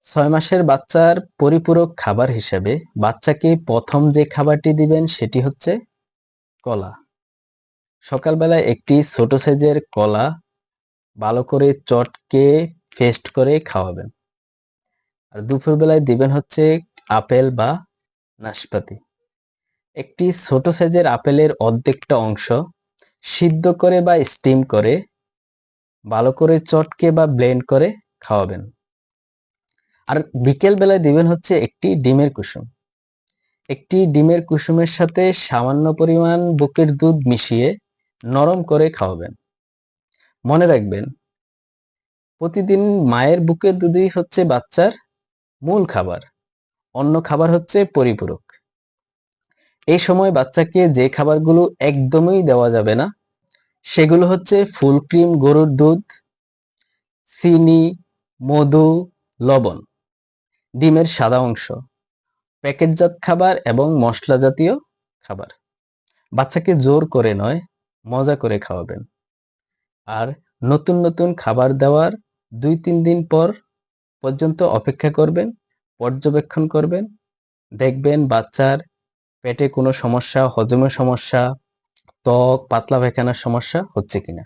৬ মাসের বাচ্চার পরিপূরক খাবার হিসেবে বাচ্চাকে প্রথম যে খাবারটি দিবেন সেটি হচ্ছে কলা। সকালবেলায় একটি ছোট সাইজের কলা ভালো করে চটকে পেস্ট করে খাওয়াবেন। আর দুপুরবেলায় দিবেন হচ্ছে আপেল বা নাশপাতি। একটি ছোট সাইজের আপেলের অর্ধেকটা অংশ সিদ্ধ করে বা স্টিম করে ভালো করে চটকে বা ব্লেন্ড করে খাওয়াবেন। আর বিকেল বেলায় দিবেন হচ্ছে একটি ডিমের কুসুম। একটি ডিমের কুসুমের সাথে সামান্য পরিমাণ বুকের দুধ মিশিয়ে নরম করে খাওয়াবেন। মনে রাখবেন, প্রতিদিন মায়ের বুকের দুধই হচ্ছে বাচ্চার মূল খাবার, অন্য খাবার হচ্ছে পরিপূরক। এই সময় বাচ্চাকে যে খাবারগুলো একদমই দেওয়া যাবে না সেগুলো হচ্ছে ফুল ক্রিম গরুর দুধ, চিনি, মধু, লবণ, ডিমের সাদা অংশ, প্যাকেটজাত খাবার এবং মশলা জাতীয় খাবার। বাচ্চাকে জোর করে নয়, মজা করে খাওয়াবেন। আর নতুন নতুন খাবার দেওয়ার ২-৩ দিন পর পর্যন্ত অপেক্ষা করবেন, পর্যবেক্ষণ করবেন। দেখবেন বাচ্চার পেটে কোনো সমস্যা, হজমের সমস্যা, ত্বক, পাতলা পায়খানার সমস্যা হচ্ছে কিনা।